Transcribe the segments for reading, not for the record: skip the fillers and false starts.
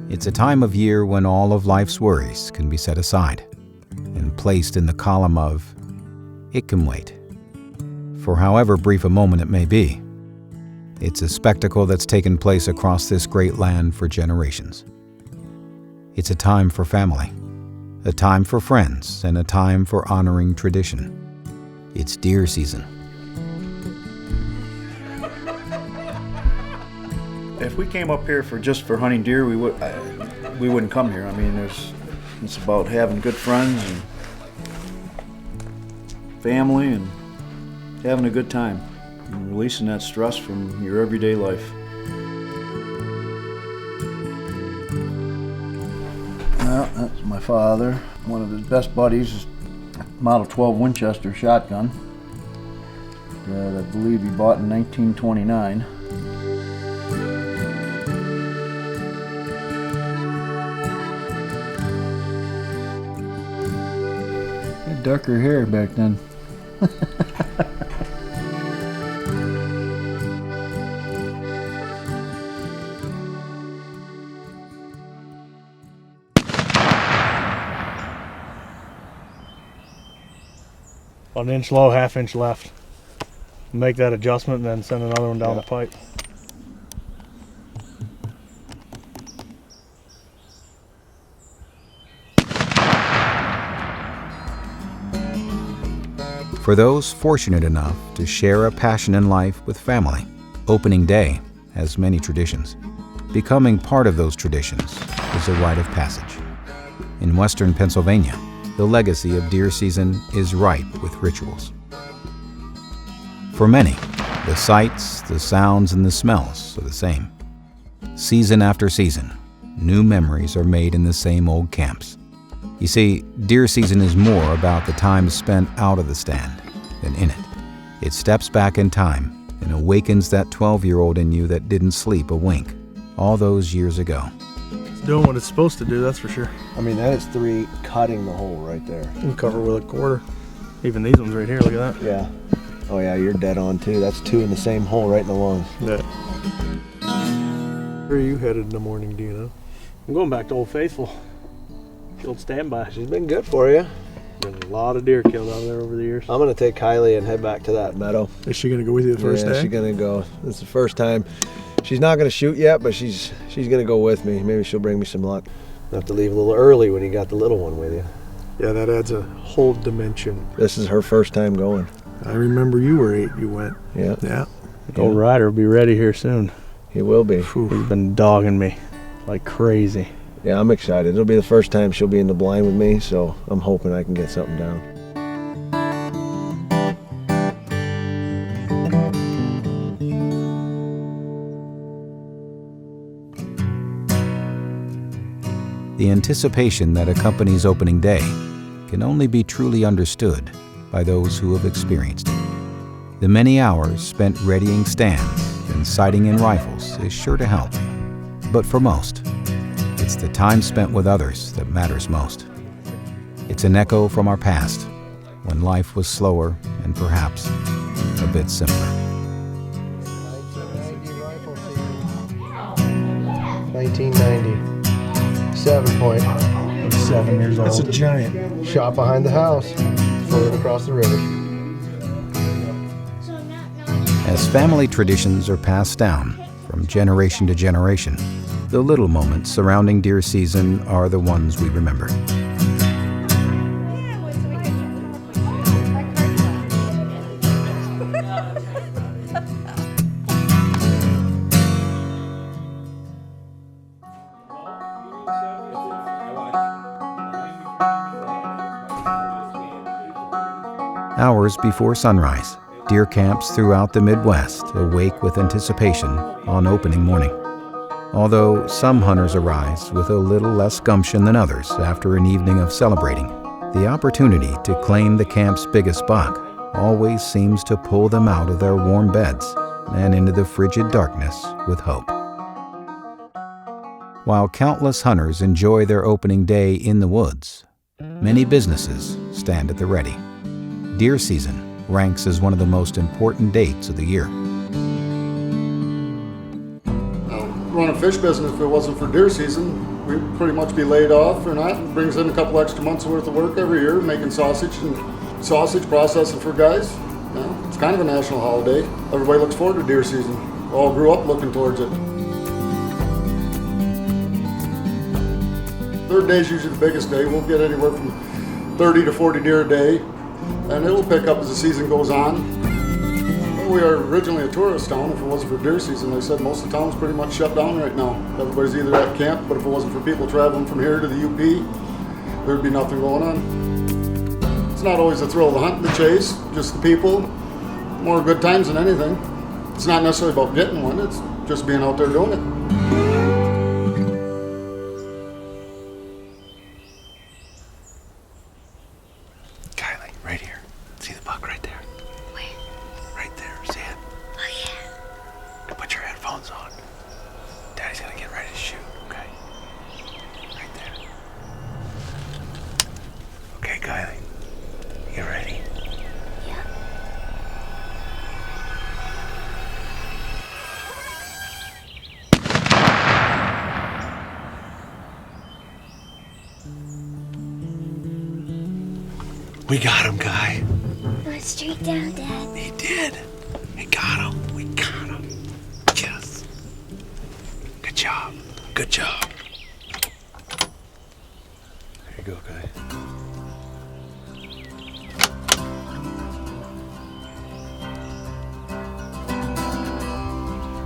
It's a time of year when all of life's worries can be set aside and placed in the column of, "It can wait." For however brief a moment it may be, it's a spectacle that's taken place across this great land for generations. It's a time for family, a time for friends, and a time for honoring tradition. It's deer season. If we came up here just for hunting deer, we wouldn't come here. I mean, it's about having good friends and family and having a good time and releasing that stress from your everyday life. Well, that's my father. One of his best buddies is a Model 12 Winchester shotgun that I believe he bought in 1929. Darker hair back then. About an inch low, half inch left. Make that adjustment and then send another one down the pipe. For those fortunate enough to share a passion in life with family, opening day has many traditions. Becoming part of those traditions is a rite of passage. In western Pennsylvania, the legacy of deer season is ripe with rituals. For many, the sights, the sounds, and the smells are the same. Season after season, new memories are made in the same old camps. You see, deer season is more about the time spent out of the stand than in it. It steps back in time and awakens that 12-year-old in you that didn't sleep a wink all those years ago. It's doing what it's supposed to do, that's for sure. I mean, that is 3 cutting the hole right there. You can cover with a quarter. Even these ones right here, look at that. Yeah. Oh yeah, you're dead on too. That's 2 in the same hole right in the lungs. Yeah. Where are you headed in the morning, do you know? I'm going back to Old Faithful. The old standby. She's been good for you. Been a lot of deer killed out there over the years. I'm gonna take Kylie and head back to that meadow. Is she gonna go with you the first day? Yeah, she's gonna go. It's the first time. She's not gonna shoot yet, but she's gonna go with me. Maybe she'll bring me some luck. Have to leave a little early when you got the little one with you. Yeah, that adds a whole dimension. This is her first time going. I remember you were 8, you went. Yeah. Yeah. Old Ryder will be ready here soon. He will be. He's been dogging me like crazy. Yeah, I'm excited. It'll be the first time she'll be in the blind with me, so I'm hoping I can get something down. The anticipation that accompanies opening day can only be truly understood by those who have experienced it. The many hours spent readying stands and sighting in rifles is sure to help. But for most, it's the time spent with others that matters most. It's an echo from our past, when life was slower and perhaps a bit simpler. 1990. 7 point. 7 years old. That's a giant. Shot behind the house. Floated across the river. As family traditions are passed down from generation to generation, the little moments surrounding deer season are the ones we remember. Hours before sunrise, Deer camps throughout the Midwest awake with anticipation on opening morning. Although some hunters arise with a little less gumption than others after an evening of celebrating, the opportunity to claim the camp's biggest buck always seems to pull them out of their warm beds and into the frigid darkness with hope. While countless hunters enjoy their opening day in the woods, many businesses stand at the ready. Deer season ranks as one of the most important dates of the year. Run a fish business, if it wasn't for deer season, we'd pretty much be laid off or not. It brings in a couple extra months worth of work every year, making sausage processing for guys. It's kind of a national holiday. Everybody looks forward to deer season. We all grew up looking towards it. Third day is usually the biggest day. We'll get anywhere from 30 to 40 deer a day, and it'll pick up as the season goes on. We are originally a tourist town. If it wasn't for deer season, they said most of the town's pretty much shut down right now. Everybody's either at camp, but if it wasn't for people traveling from here to the UP, there'd be nothing going on. It's not always the thrill of the hunt and the chase, just the people. More good times than anything. It's not necessarily about getting one, it's just being out there doing it. Kylie, right here. See the buck right there? Right there, see it? Oh, yeah. Put your headphones on. Daddy's gonna get ready to shoot, okay? Right there. Okay, Kylie. You ready? Yeah. We got him, Guy. Went straight down, Dad. He did. We got him. We got him. Yes. Good job. Good job. There you go, Guy.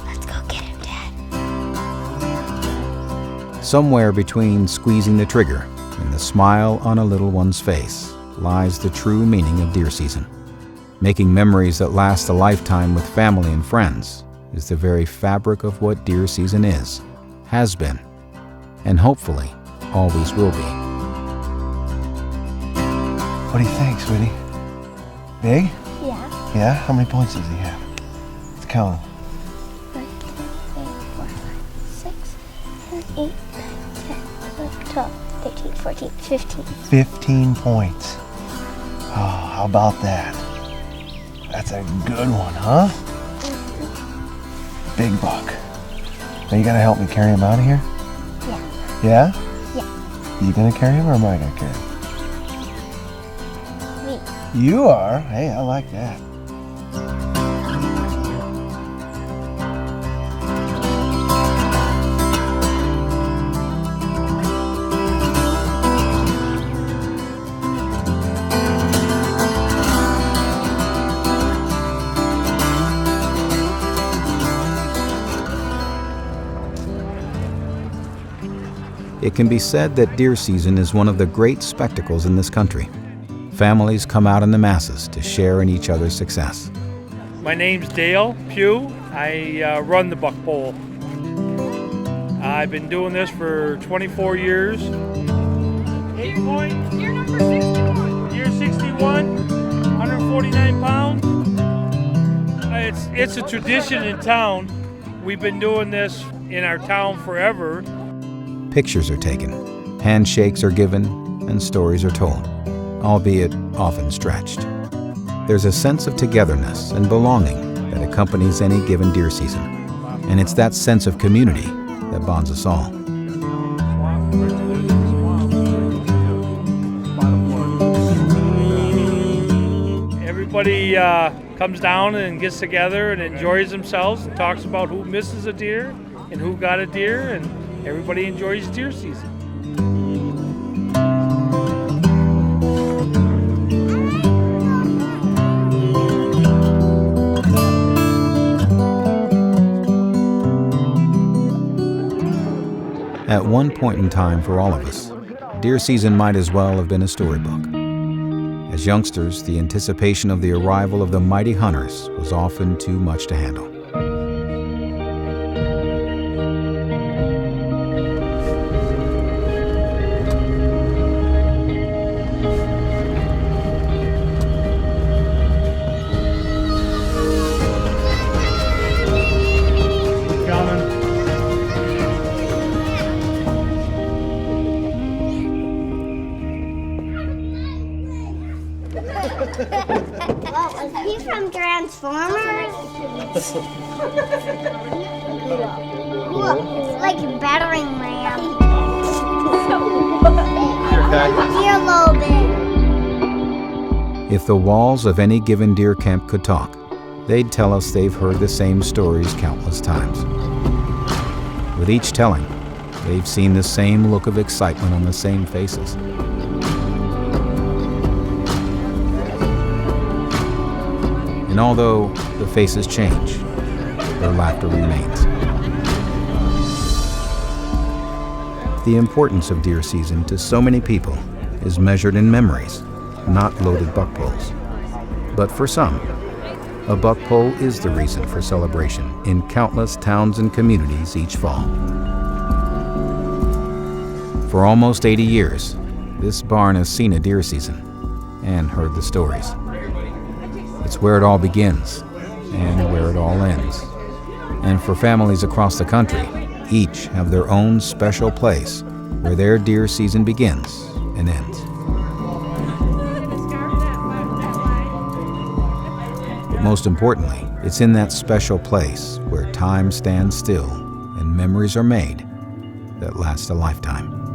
Let's go get him, Dad. Somewhere between squeezing the trigger and the smile on a little one's face lies the true meaning of deer season. Making memories that last a lifetime with family and friends is the very fabric of what deer season is, has been, and hopefully always will be. What do you think, sweetie? Big? Yeah. Yeah? How many points does he have? Let's count them. 1, 2, 3, 4, 5, 6, 7, 8, 9, 10, 11, 12, 13, 14, 15. 15 points. Oh, how about that? That's a good one, huh? Big buck. Now you gotta help me carry him out of here? Yeah. Yeah? Yeah. You gonna carry him or am I gonna carry him? Me. You are? Hey, I like that. It can be said that deer season is one of the great spectacles in this country. Families come out in the masses to share in each other's success. My name's Dale Pugh. I run the buck bowl. I've been doing this for 24 years. 8 points. Year number 61. Year 61, 149 pounds. It's a tradition in town. We've been doing this in our town forever. Pictures are taken, handshakes are given, and stories are told, albeit often stretched. There's a sense of togetherness and belonging that accompanies any given deer season, and it's that sense of community that bonds us all. Everybody comes down and gets together and enjoys themselves and talks about who misses a deer and who got a deer, and everybody enjoys deer season. At one point in time for all of us, deer season might as well have been a storybook. As youngsters, the anticipation of the arrival of the mighty hunters was often too much to handle. Well, is he from Transformers? Look, it's like a battering ram. Deer Loban. If the walls of any given deer camp could talk, they'd tell us they've heard the same stories countless times. With each telling, they've seen the same look of excitement on the same faces. And although the faces change, their laughter remains. The importance of deer season to so many people is measured in memories, not loaded buck pulls. But for some, a buck pull is the reason for celebration in countless towns and communities each fall. For almost 80 years, this barn has seen a deer season and heard the stories. It's where it all begins and where it all ends. And for families across the country, each have their own special place where their deer season begins and ends. But most importantly, it's in that special place where time stands still and memories are made that last a lifetime.